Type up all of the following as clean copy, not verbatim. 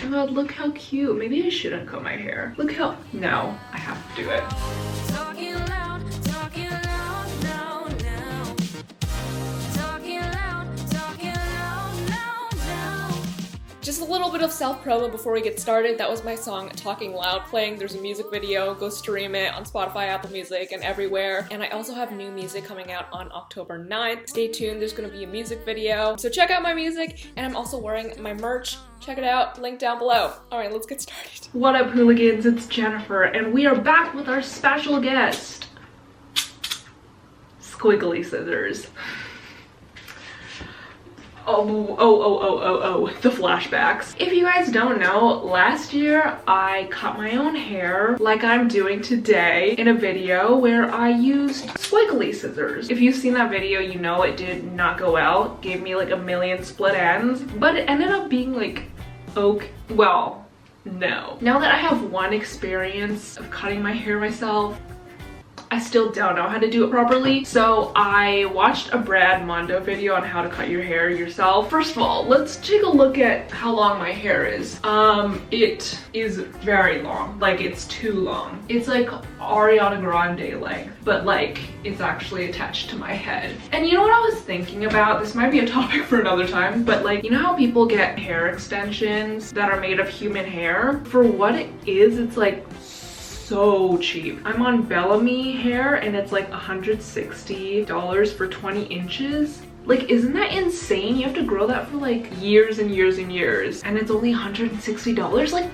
God, look how cute. Maybe I shouldn't cut my hair. Look how, no, I have to do it. Talking loud, now, now. Talking loud, now. Just a little bit of self-promo before we get started. That was my song Talking Loud playing. There's a music video. Go stream it on Spotify, Apple Music, and everywhere. And I also have new music coming out on October 9th. Stay tuned, there's gonna be a music video. So check out my music, and I'm also wearing my merch. Check it out, link down below. All right, let's get started. What up, hooligans? It's Jennifer, and we are back with our special guest, Squiggly Scissors. Oh, the flashbacks. If you guys don't know, last year I cut my own hair like I'm doing today in a video where I used squiggly scissors. If you've seen that video, you know it did not go out. Gave me like a million split ends, but it ended up being like, okay, well, no. Now that I have one experience of cutting my hair myself, I still don't know how to do it properly. So I watched a Mondo video on how to cut your hair yourself. First of all, let's take a look at how long my hair is. It is very long. Like, it's too long. It's like Ariana Grande length, but like it's actually attached to my head. And you know what I was thinking about? This might be a topic for another time, but like, you know how people get hair extensions that are made of human hair? For what it is, it's like so cheap. I'm on Bellamy hair and it's like $160 for 20 inches. Like, isn't that insane? You have to grow that for like years and years and years, and it's only $160? Like,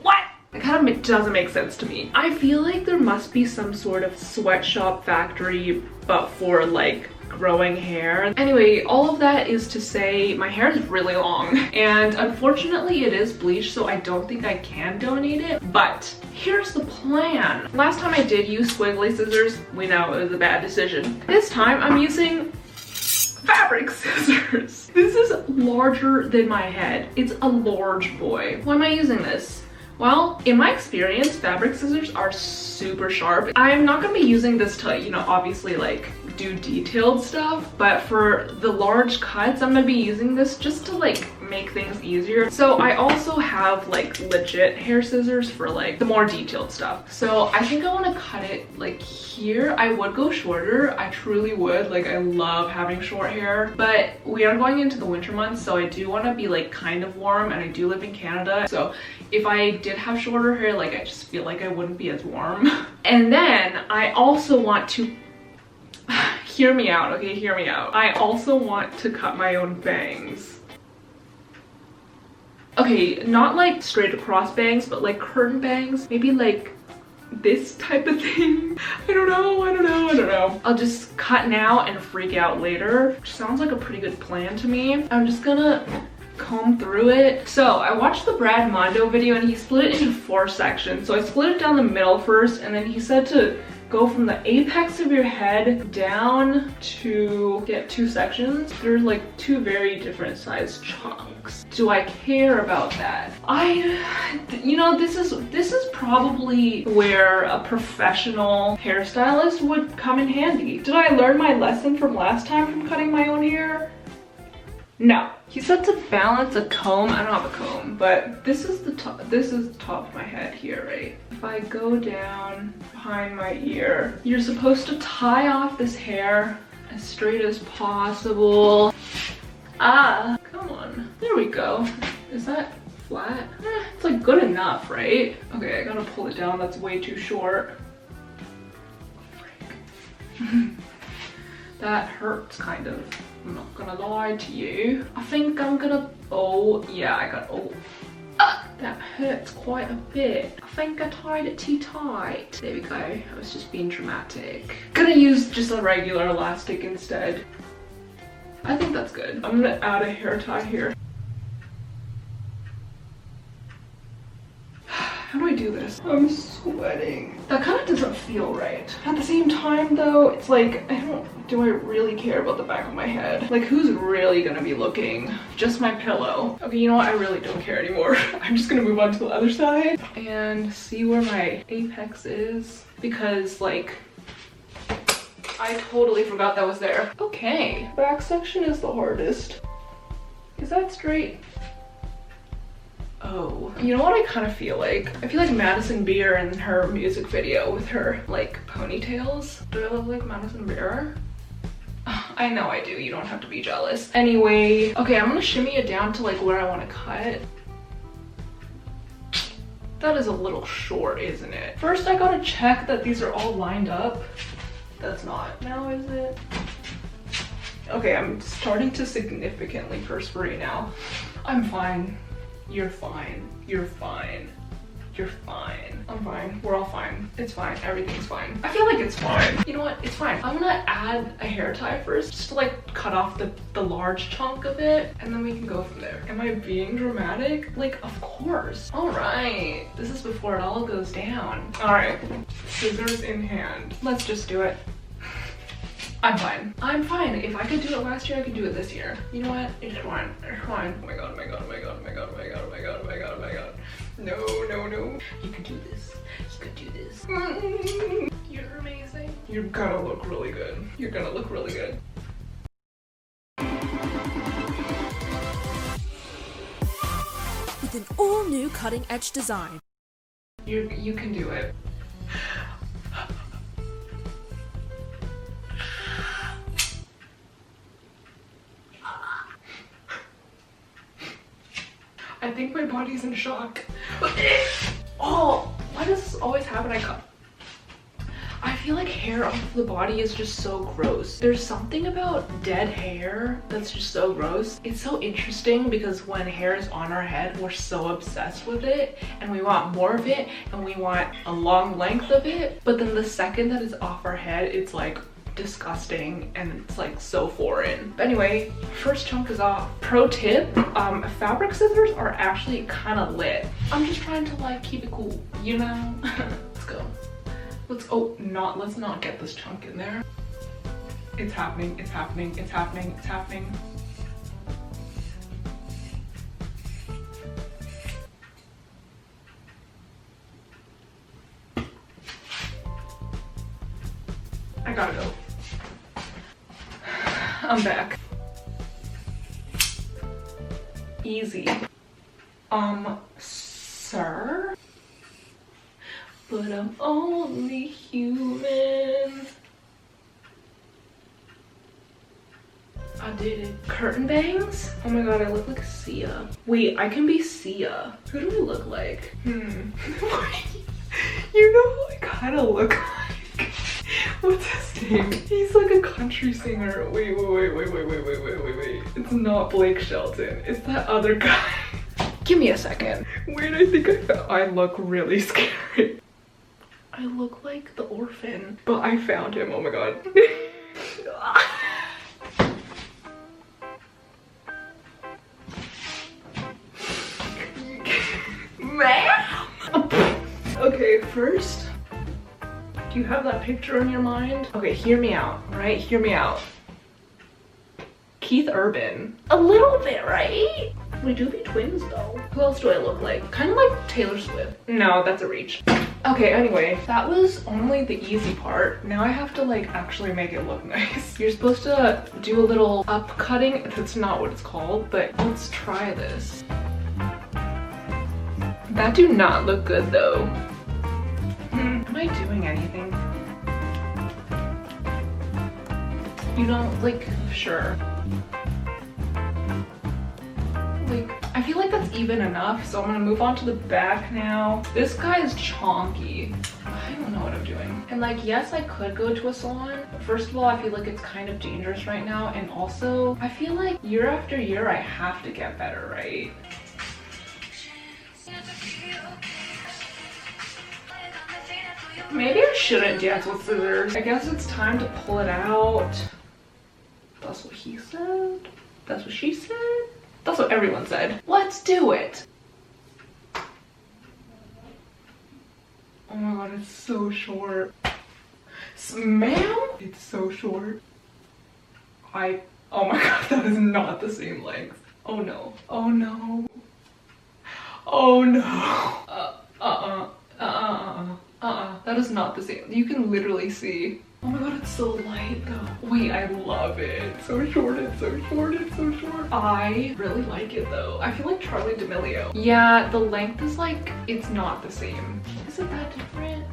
what? It kind of doesn't make sense to me. I feel like there must be some sort of sweatshop factory, but for like growing hair. Anyway, all of that is to say my hair is really long, and unfortunately it is bleached, so I don't think I can donate it, but here's the plan. Last time I did use squiggly scissors, we know it was a bad decision. This time I'm using fabric scissors. This is larger than my head. It's a large boy. Why am I using this? Well, in my experience, fabric scissors are super sharp. I'm not gonna be using this to, you know, obviously like do detailed stuff, but for the large cuts, I'm gonna be using this just to like make things easier. So I also have like legit hair scissors for like the more detailed stuff. So I think I want to cut it like here. I would go shorter, I truly would. Like, I love having short hair, but we are going into the winter months, so I do want to be like kind of warm, and I do live in Canada, so if I did have shorter hair, like, I just feel like I wouldn't be as warm. And then I also want to hear me out, okay? Hear me out. I also want to cut my own bangs. Okay, not like straight across bangs, but like curtain bangs. Maybe like this type of thing. I don't know. I'll just cut now and freak out later, which sounds like a pretty good plan to me. I'm just gonna comb through it. So I watched the Mondo video and he split it into 4 sections. So I split it down the middle first, and then he said to go from the apex of your head down to get 2 sections. There's like 2 very different sized chunks. Do I care about that? You know, this is probably where a professional hairstylist would come in handy. Did I learn my lesson from last time from cutting my own hair? No. He said to balance a comb. I don't have a comb, but this is the top of my head here, right? If I go down behind my ear, you're supposed to tie off this hair as straight as possible. Ah, come on. There we go. Is that flat? It's like good enough, right? Okay, I gotta pull it down. That's way too short. That hurts kind of. I'm not gonna lie to you. I think I'm gonna, oh yeah, that hurts quite a bit. I think I tied it too tight. There we go, I was just being dramatic. Gonna use just a regular elastic instead. I think that's good. I'm gonna add a hair tie here. How do I do this? I'm sweating. That kind of doesn't feel right. At the same time though, it's like, do I really care about the back of my head? Like, who's really gonna be looking? Just my pillow. Okay, you know what? I really don't care anymore. I'm just gonna move on to the other side and see where my apex is, because like, I totally forgot that was there. Okay, back section is the hardest. Is that straight? Oh, you know what I kind of feel like? I feel like Madison Beer in her music video with her like ponytails. Do I look like Madison Beer? I know I do, you don't have to be jealous. Anyway, okay, I'm gonna shimmy it down to like where I want to cut. That is a little short, isn't it? First, I gotta check that these are all lined up. That's not. Now is it? Okay, I'm starting to significantly perspire now. I'm fine. You're fine. You're fine. You're fine. I'm fine. We're all fine. It's fine. Everything's fine. I feel like it's fine. You know what? It's fine. I'm gonna add a hair tie first, just to like cut off the large chunk of it, and then we can go from there. Am I being dramatic? Like, of course. All right. This is before it all goes down. All right. Scissors in hand. Let's just do it. I'm fine. I'm fine. If I could do it last year, I could do it this year. You know what? It's fine. It's fine. Oh my god, oh my god, oh my god, oh my god, oh my god, oh my god, oh my god, oh my god. No, no, no. You can do this. You can do this. You're amazing. You're gonna look really good. You're gonna look really good. With an all-new cutting-edge design. You can do it. I think my body's in shock. Oh, why does this always happen? I feel like hair off the body is just so gross. There's something about dead hair that's just so gross. It's so interesting because when hair is on our head, we're so obsessed with it and we want more of it and we want a long length of it. But then the second that it's off our head, it's like disgusting and it's like so foreign. But anyway, first chunk is off. Pro tip, fabric scissors are actually kind of lit. I'm just trying to like keep it cool, you know? Let's go. Let's not get this chunk in there. It's happening, it's happening, it's happening, it's happening. I gotta go. I'm back. Easy. Sir? But I'm only human. I did it. Curtain bangs? Oh my god, I look like Sia. Wait, I can be Sia. Who do I look like? You know who I kind of look like? What's his name? He's like a country singer. Wait. It's not Blake Shelton. It's that other guy. Give me a second. Wait, I think I look really scary. I look like the orphan, but I found him. Oh my god. Okay, first, do you have that picture in your mind? Okay, hear me out, right? Hear me out. Keith Urban. A little bit, right? We do be twins though. Who else do I look like? Kind of like Taylor Swift. No, that's a reach. Okay, anyway, that was only the easy part. Now I have to like actually make it look nice. You're supposed to do a little up cutting. That's not what it's called, but let's try this. That do not look good though. Am I doing anything? You know, like, sure. Like, I feel like that's even enough, so I'm gonna move on to the back now. This guy is chonky. I don't know what I'm doing. And like, yes, I could go to a salon. First of all, I feel like it's kind of dangerous right now. And also, I feel like year after year, I have to get better, right? Maybe I shouldn't dance with scissors. I guess it's time to pull it out. That's what he said. That's what she said. That's what everyone said. Let's do it. Oh my god, it's so short. Ma'am? It's so short. Oh my god, that is not the same length. Oh no. Oh no. Oh no. That is not the same. You can literally see. Oh my god, it's so light though. Wait, I love it. So short, it's so short, it's so short. I really like it though. I feel like Charlie D'Amelio. Yeah, the length is like, it's not the same. Is it that different?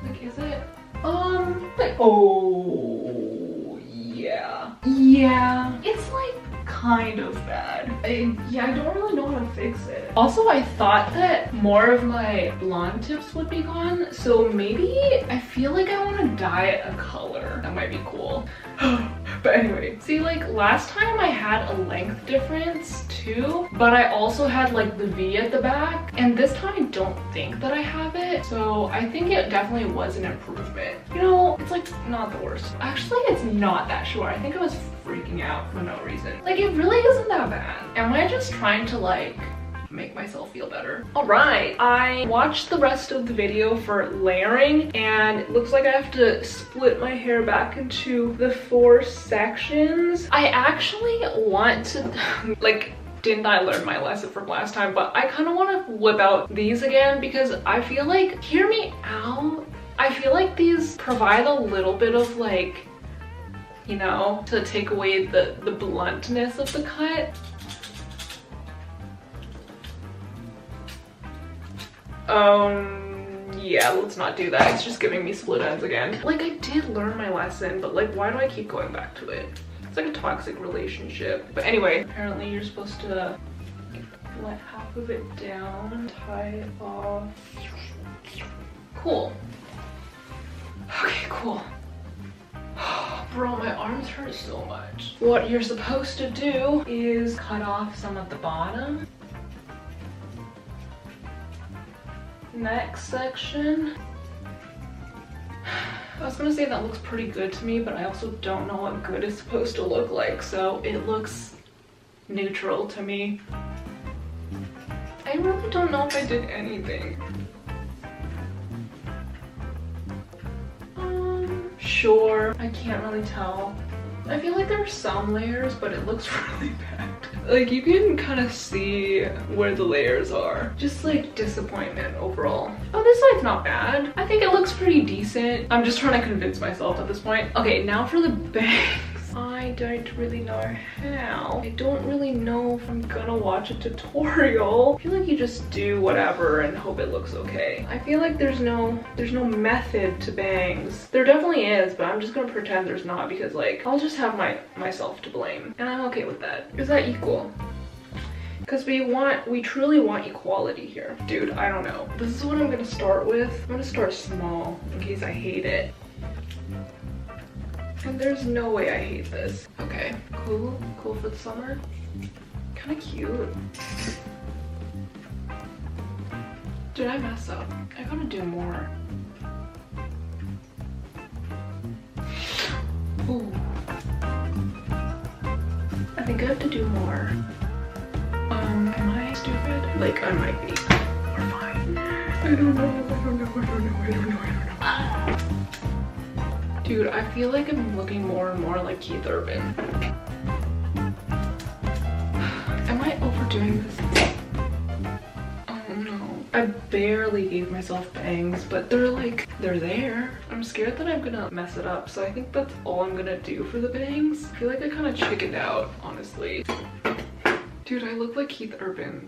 Like, is it? Like, oh, yeah. Yeah, it's like kind of bad. Yeah, I don't really know how to fix it. Also, I thought that more of my blonde tips would be gone, so maybe I feel like I want to dye it a color. That might be cool. But anyway, see, like last time I had a length difference too, but I also had like the V at the back, and this time I don't think that I have it, so I think it definitely was an improvement. You know, it's like not the worst. Actually, it's not that short. I think I was freaking out for no reason. Like, it really isn't that bad. Am I just trying to like make myself feel better? All right, I watched the rest of the video for layering, and it looks like I have to split my hair back into the 4 sections. I actually want to like, didn't I learn my lesson from last time, but I kind of want to whip out these again because I feel like, hear me out, I feel like these provide a little bit of like, you know, to take away the bluntness of the cut. Yeah, let's not do that. It's just giving me split ends again. Like, I did learn my lesson, but like, why do I keep going back to it? It's like a toxic relationship. But anyway, apparently you're supposed to let half of it down, tie it off. Cool. Okay, cool. Bro, my arms hurt so much. What you're supposed to do is cut off some at the bottom. Next section. I was gonna say that looks pretty good to me, but I also don't know what good is supposed to look like, so it looks neutral to me. I really don't know if I did anything. Sure, I can't really tell. I feel like there are some layers, but it looks really bad. Like, you can kind of see where the layers are. Just like disappointment overall. Oh, this side's not bad. I think it looks pretty decent. I'm just trying to convince myself at this point. Okay, now for the bangs. I don't really know how. I don't really know if I'm gonna watch a tutorial. I feel like you just do whatever and hope it looks okay. I feel like there's no method to bangs. There definitely is, but I'm just gonna pretend there's not because like, I'll just have myself to blame. And I'm okay with that. Is that equal? Because we truly want equality here. Dude, I don't know. This is what I'm gonna start with. I'm gonna start small in case I hate it. And there's no way I hate this. Okay, cool for the summer. Kind of cute. Did I mess up? I gotta do more. Ooh. I think I have to do more. Am I stupid? Like, I might be. We're fine. I don't know. Dude, I feel like I'm looking more and more like Keith Urban. Am I overdoing this? Oh no. I barely gave myself bangs, but they're there. I'm scared that I'm gonna mess it up, so I think that's all I'm gonna do for the bangs. I feel like I kind of chickened out, honestly. Dude, I look like Keith Urban.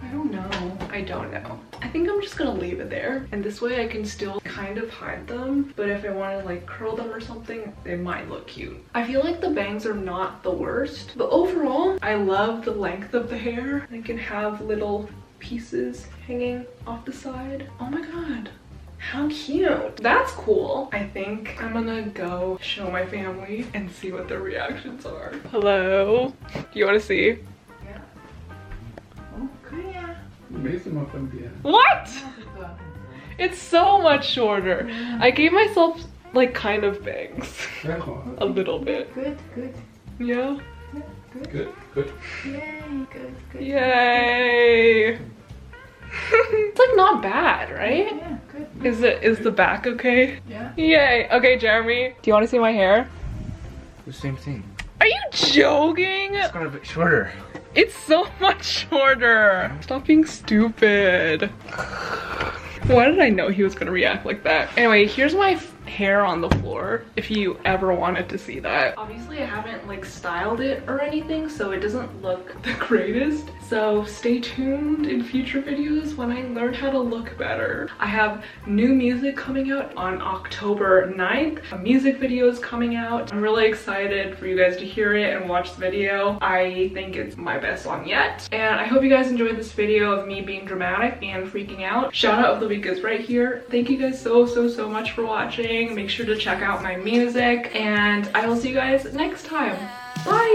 I don't know. I don't know. I think I'm just gonna leave it there, and this way I can still kind of hide them, but if I want to like curl them or something, they might look cute. I feel like the bangs are not the worst, but overall I love the length of the hair. I can have little pieces hanging off the side. Oh my god, how cute. That's cool. I think I'm gonna go show my family and see what their reactions are. Hello, do you want to see? What? It's so much shorter. I gave myself like kind of bangs. A little bit. Good. Yeah? Good. Yay, good. Yay! It's like not bad, right? Yeah, good. Is the back okay? Yeah. Yay! Okay, Jeremy. Do you want to see my hair? The same thing. Are you joking? It's got a bit shorter. It's so much shorter. Stop being stupid. Why did I know he was gonna react like that? Anyway, here's my hair on the floor if you ever wanted to see that. Obviously I haven't like styled it or anything, so it doesn't look the greatest. So stay tuned in future videos when I learn how to look better. I have new music coming out on October 9th. A music video is coming out. I'm really excited for you guys to hear it and watch the video. I think it's my best song yet. And I hope you guys enjoyed this video of me being dramatic and freaking out. Shout out of the week is right here. Thank you guys so much for watching. Make sure to check out my music and I will see you guys next time. Bye!